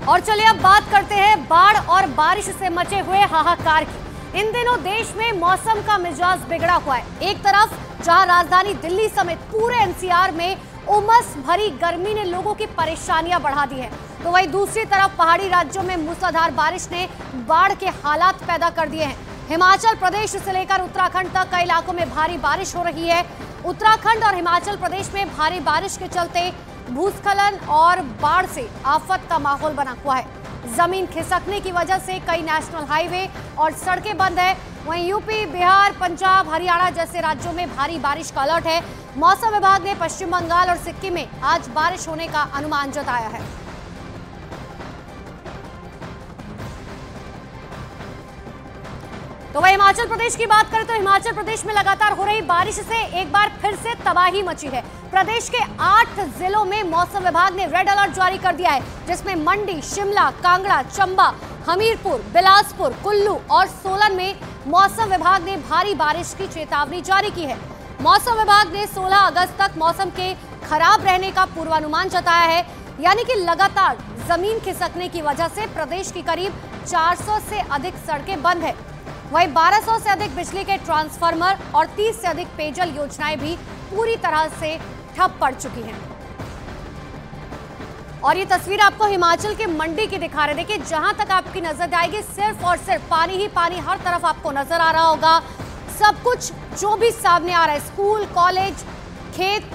और चलिए अब बात करते हैं बाढ़ और बारिश से मचे हुए हाहाकार की। इन दिनों देश में मौसम का मिजाज बिगड़ा हुआ है। एक तरफ जहां राजधानी दिल्ली समेत पूरे एनसीआर में उमस भरी गर्मी ने लोगों की परेशानियां बढ़ा दी है, तो वहीं दूसरी तरफ पहाड़ी राज्यों में मूसलाधार बारिश ने बाढ़ के हालात पैदा कर दिए हैं। हिमाचल प्रदेश से लेकर उत्तराखंड तक कई इलाकों में भारी बारिश हो रही है। उत्तराखंड और हिमाचल प्रदेश में भारी बारिश के चलते भूस्खलन और बाढ़ से आफत का माहौल बना हुआ है। जमीन खिसकने की वजह से कई नेशनल हाईवे और सड़कें बंद है। वहीं यूपी, बिहार, पंजाब, हरियाणा जैसे राज्यों में भारी बारिश का अलर्ट है। मौसम विभाग ने पश्चिम बंगाल और सिक्किम में आज बारिश होने का अनुमान जताया है। तो वही हिमाचल प्रदेश की बात करें तो हिमाचल प्रदेश में लगातार हो रही बारिश से एक बार फिर से तबाही मची है। प्रदेश के 8 जिलों में मौसम विभाग ने रेड अलर्ट जारी कर दिया है, जिसमें मंडी, शिमला, कांगड़ा, चंबा, हमीरपुर, बिलासपुर, कुल्लू और सोलन में मौसम विभाग ने भारी बारिश की चेतावनी जारी की है। मौसम विभाग ने 16 अगस्त तक मौसम के खराब रहने का पूर्वानुमान जताया है, यानी कि लगातार जमीन खिसकने की वजह से प्रदेश की करीब 400 से अधिक सड़कें बंद है। वहीं 1200 से अधिक बिजली के ट्रांसफार्मर और 30 से अधिक पेयजल योजनाएं भी पूरी तरह से ठप पड़ चुकी हैं। और ये तस्वीर आपको हिमाचल के मंडी की दिखा रहे। देखिए, जहां तक आपकी नजर जाएगी सिर्फ और सिर्फ पानी ही पानी हर तरफ आपको नजर आ रहा होगा। सब कुछ जो भी सामने आ रहा है, स्कूल, कॉलेज, खेत,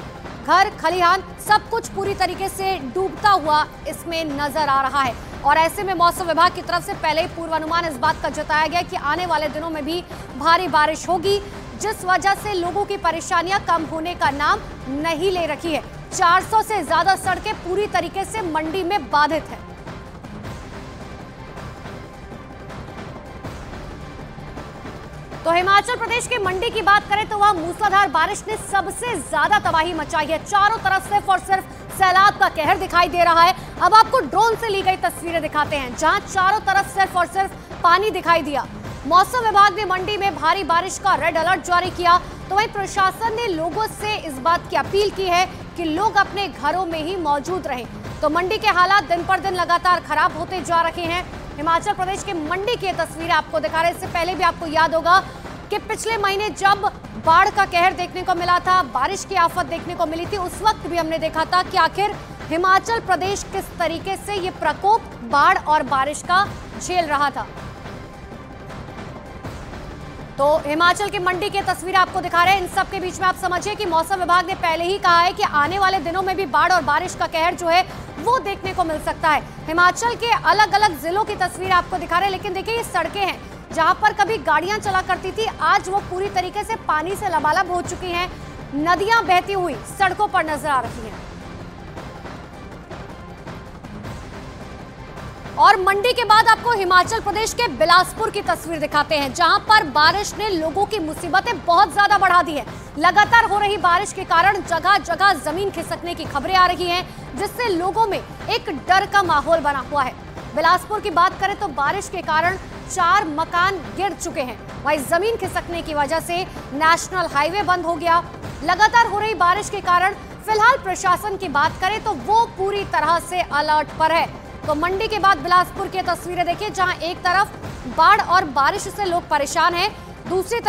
घर, खलिहान, सब कुछ पूरी तरीके से डूबता हुआ इसमें नजर आ रहा है। और ऐसे में मौसम विभाग की तरफ से पहले ही पूर्वानुमान इस बात का जताया गया कि आने वाले दिनों में भी भारी बारिश होगी, जिस वजह से लोगों की परेशानियां कम होने का नाम नहीं ले रखी है। 400 से ज्यादा सड़कें पूरी तरीके से मंडी में बाधित है। तो हिमाचल प्रदेश के मंडी की बात करें तो वहां मूसलाधार बारिश ने सबसे ज्यादा तबाही मचाई है। चारों तरफ सिर्फ और सिर्फ सैलाब का कहर दिखाई दे रहा है। अब आपको ड्रोन से ली गई तस्वीरें दिखाते हैं, जहां चारों तरफ सिर्फ और सिर्फ पानी दिखाई दिया। मौसम विभाग ने मंडी में भारी बारिश का रेड अलर्ट जारी किया, तो वहीं प्रशासन ने लोगों से इस बात की अपील की है कि लोग अपने घरों में ही मौजूद रहें। तो मंडी के हालात दिन पर दिन लगातार खराब होते जा रहे हैं। हिमाचल प्रदेश के मंडी की तस्वीरें आपको दिखा रहे हैं। इससे पहले भी आपको याद होगा कि पिछले महीने जब बाढ़ का कहर देखने को मिला था, बारिश की आफत देखने को मिली थी, उस वक्त भी हमने देखा था कि आखिर हिमाचल प्रदेश किस तरीके से ये प्रकोप बाढ़ और बारिश का झेल रहा था। तो हिमाचल की मंडी की तस्वीर आपको दिखा रहे हैं। इन सब के बीच में आप समझिए कि मौसम विभाग ने पहले ही कहा है कि आने वाले दिनों में भी बाढ़ और बारिश का कहर जो है वो देखने को मिल सकता है। हिमाचल के अलग अलग जिलों की तस्वीर आपको दिखा रहे हैं, लेकिन देखिए ये सड़कें हैं जहां पर कभी गाड़ियां चला करती थी, आज वो पूरी तरीके से पानी से लबालब हो चुकी हैं। नदियां बहती हुई सड़कों पर नजर आ रही हैं। और मंडी के बाद आपको हिमाचल प्रदेश के बिलासपुर की तस्वीर दिखाते हैं, जहां पर बारिश ने लोगों की मुसीबतें बहुत ज्यादा बढ़ा दी है। लगातार हो रही बारिश के कारण जगह जगह जमीन खिसकने की खबरें आ रही हैं, जिससे लोगों में एक डर का माहौल बना हुआ है। बिलासपुर की बात करें तो बारिश के कारण 4 मकान गिर चुके हैं। वहीं जमीन खिसकने की वजह से नेशनल हाईवे बंद हो गया। लगातार हो रही बारिश के कारण फिलहाल प्रशासन की बात करें तो वो पूरी तरह से अलर्ट पर है। तो मंडी के बाद बिलासपुर की तस्वीरें देखिए, जहां एक तरफ बाढ़ और बारिश से लोग परेशान हैं, दूसरी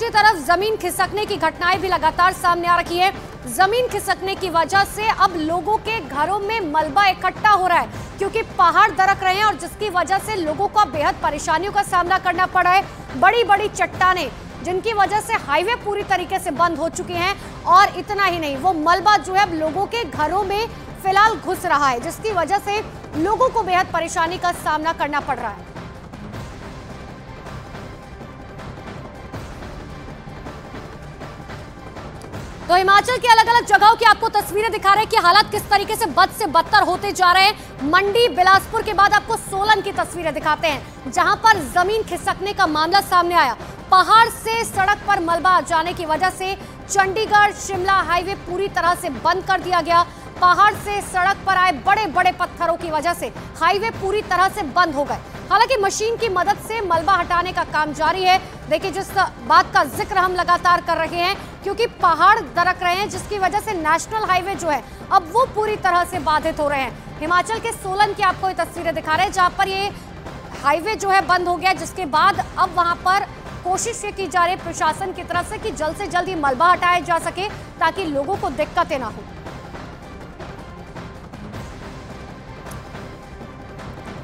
तरफ जमीन खिसकने की घटनाएं भी लगातार सामने आ रही है। जमीन खिसकने की वजह से अब लोगों के घरों में मलबा इकट्ठा हो रहा है, क्योंकि पहाड़ दरक रहे हैं और जिसकी वजह से लोगों को बेहद परेशानियों का सामना करना पड़ रहा है। बड़ी बड़ी चट्टानें, जिनकी वजह से हाईवे पूरी तरीके से बंद हो चुके हैं। और इतना ही नहीं, वो मलबा जो है अब लोगों के घरों में फिलहाल घुस रहा है, जिसकी वजह से लोगों को बेहद परेशानी का सामना करना पड़ रहा है। तो हिमाचल की अलग अलग जगहों की आपको तस्वीरें दिखा रहे हैं कि हालात किस तरीके से बद से बदतर होते जा रहे हैं। मंडी, बिलासपुर के बाद आपको सोलन की तस्वीरें दिखाते हैं, जहां पर जमीन खिसकने का मामला सामने आया। पहाड़ से सड़क पर मलबा आ जाने की वजह से चंडीगढ़ शिमला हाईवे पूरी तरह से बंद कर दिया गया। पहाड़ से सड़क पर आए बड़े बड़े पत्थरों की वजह से हाईवे पूरी तरह से बंद हो गए। हालांकि मशीन की मदद से मलबा हटाने का काम जारी है। देखिए, जिस बात का जिक्र हम लगातार कर रहे हैं, क्योंकि पहाड़ दरक रहे हैं जिसकी वजह से नेशनल हाईवे जो है अब वो पूरी तरह से बाधित हो रहे हैं। हिमाचल के सोलन की आपको ये तस्वीरें दिखा रहे हैं जहां पर ये हाईवे जो है बंद हो गया, जिसके बाद अब वहां पर कोशिश ये की जा रही है प्रशासन की तरफ से कि जल्द से जल्द ये मलबा हटाया जा सके ताकि लोगों को दिक्कतें ना हो।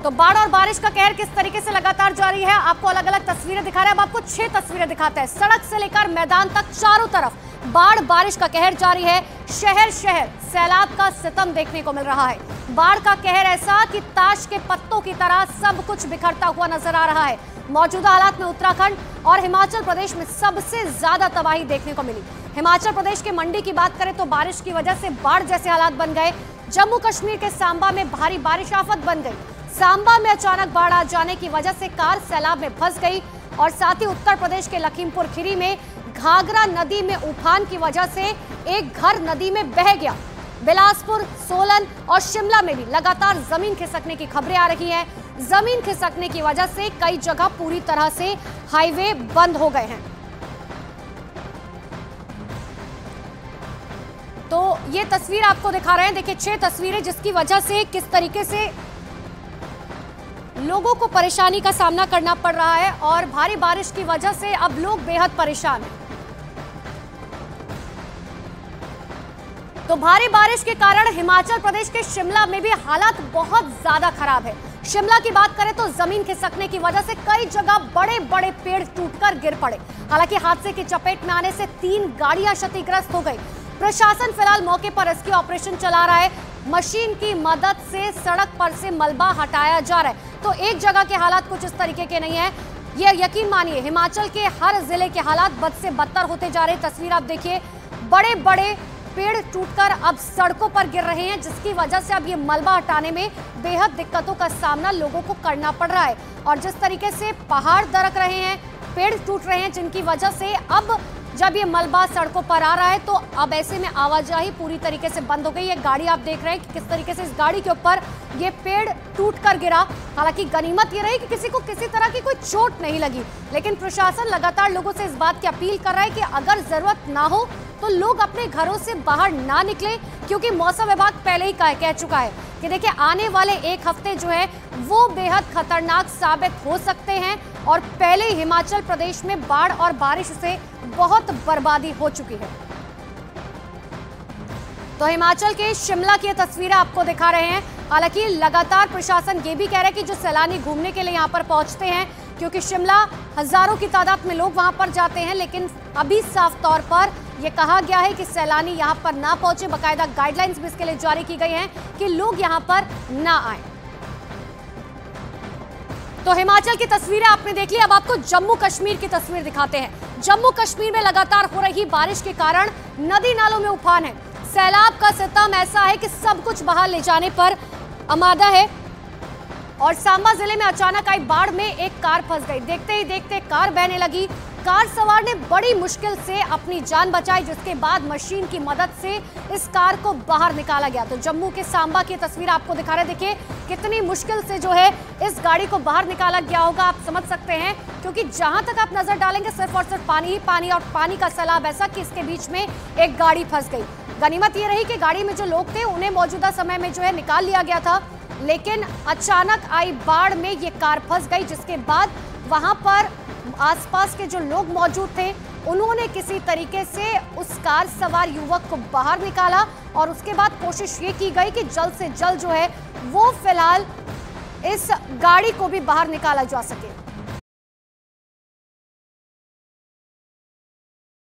तो बाढ़ और बारिश का कहर किस तरीके से लगातार जारी है, आपको अलग अलग तस्वीरें दिखा रहे हैं। अब आपको 6 तस्वीरें दिखाते हैं। सड़क से लेकर मैदान तक चारों तरफ बाढ़ बारिश का कहर जारी है। शहर शहर सैलाब का सितम देखने को मिल रहा है। बाढ़ का कहर ऐसा कि ताश के पत्तों की तरह सब कुछ बिखरता हुआ नजर आ रहा है। मौजूदा हालात में उत्तराखंड और हिमाचल प्रदेश में सबसे ज्यादा तबाही देखने को मिली। हिमाचल प्रदेश के मंडी की बात करें तो बारिश की वजह से बाढ़ जैसे हालात बन गए। जम्मू कश्मीर के सांबा में भारी बारिश आफत बन गई। सांबा में अचानक बाढ़ आ जाने की वजह से कार सैलाब में फंस गई और साथ ही उत्तर प्रदेश के लखीमपुर खीरी में घाघरा नदी में उफान की वजह से एक घर नदी में बह गया। बिलासपुर, सोलन और शिमला में भी लगातार जमीन खिसकने की खबरें आ रही हैं। जमीन खिसकने की वजह से कई जगह पूरी तरह से हाईवे बंद हो गए हैं। तो ये तस्वीर आपको दिखा रहे हैं। देखिए, 6 तस्वीरें जिसकी वजह से किस तरीके से लोगों को परेशानी का सामना करना पड़ रहा है और भारी बारिश की वजह से अब लोग बेहद परेशान हैं। तो भारी बारिश के कारण हिमाचल प्रदेश के शिमला में भी हालात बहुत ज्यादा खराब है। शिमला की बात करें तो जमीन खिसकने की वजह से कई जगह बड़े बड़े पेड़ टूटकर गिर पड़े। हालांकि हादसे की चपेट में आने से 3 गाड़ियां क्षतिग्रस्त हो गई। प्रशासन फिलहाल मौके पर रेस्क्यू ऑपरेशन चला रहा है। मशीन की मदद से सड़क पर से मलबा हटाया जा रहा है। तो एक जगह के हालात कुछ इस तरीके के नहीं है, ये यकीन मानिए हिमाचल के हर जिले के हालात बद से बदतर होते जा रहे हैं। तस्वीर आप देखिए, बड़े बड़े पेड़ टूटकर अब सड़कों पर गिर रहे हैं, जिसकी वजह से अब ये मलबा हटाने में बेहद दिक्कतों का सामना लोगों को करना पड़ रहा है। और जिस तरीके से पहाड़ दरक रहे हैं, पेड़ टूट रहे हैं, जिनकी वजह से अब जब ये मलबा सड़कों पर आ रहा है तो अब ऐसे में आवाजाही पूरी तरीके से बंद हो गई है। गाड़ी आप देख रहे हैं कि किस तरीके से इस गाड़ी के ऊपर ये पेड़ टूटकर गिरा। हालांकि गनीमत ये रही कि किसी को किसी तरह की कोई चोट नहीं लगी, लेकिन प्रशासन लगातार लोगों से इस बात की अपील कर रहा है कि अगर जरूरत ना हो तो लोग अपने घरों से बाहर ना निकले, क्योंकि मौसम विभाग पहले ही कह चुका है कि देखिए आने वाले 1 हफ्ते जो है वो बेहद खतरनाक साबित हो सकते हैं और पहले ही हिमाचल प्रदेश में बाढ़ और बारिश से बहुत बर्बादी हो चुकी है। तो हिमाचल के शिमला की तस्वीरें आपको दिखा रहे हैं। हालांकि लगातार प्रशासन ये भी कह रहा है कि जो सैलानी घूमने के लिए यहाँ पर पहुंचते हैं, क्योंकि शिमला हजारों की तादाद में लोग वहां पर जाते हैं, लेकिन अभी साफ तौर पर यह कहा गया है कि सैलानी यहां पर ना पहुंचे। बाकायदा गाइडलाइंस भी इसके लिए जारी की गई हैं कि लोग यहां पर ना आए। तो हिमाचल की तस्वीरें आपने देख ली। अब आपको जम्मू कश्मीर की तस्वीर दिखाते हैं। जम्मू कश्मीर में लगातार हो रही बारिश के कारण नदी नालों में उफान है। सैलाब का सितम ऐसा है कि सब कुछ बहा ले जाने पर आमादा है। और सांबा जिले में अचानक आई बाढ़ में एक कार फंस गई। देखते ही देखते कार बहने लगी। कार सवार ने बड़ी मुश्किल से अपनी जान बचाई, जिसके बाद मशीन की मदद से इस कार को बाहर निकाला गया। तो जम्मू के सांबा की तस्वीर आपको दिखा रहे, देखिए कितनी मुश्किल से जो है इस गाड़ी को बाहर निकाला गया होगा, आप समझ सकते हैं, क्योंकि जहां तक आप नजर डालेंगे सिर्फ और सिर्फ पानी ही पानी और पानी का सैलाब ऐसा कि इसके बीच में एक गाड़ी फंस गई। गनीमत ये रही कि गाड़ी में जो लोग थे उन्हें मौजूदा समय में जो है निकाल लिया गया था, लेकिन अचानक आई बाढ़ में ये कार फंस गई, जिसके बाद वहां पर आसपास के जो लोग मौजूद थे उन्होंने किसी तरीके से उस कार सवार युवक को बाहर निकाला और उसके बाद कोशिश ये की गई कि जल्द से जल्द जो है वो फिलहाल इस गाड़ी को भी बाहर निकाला जा सके।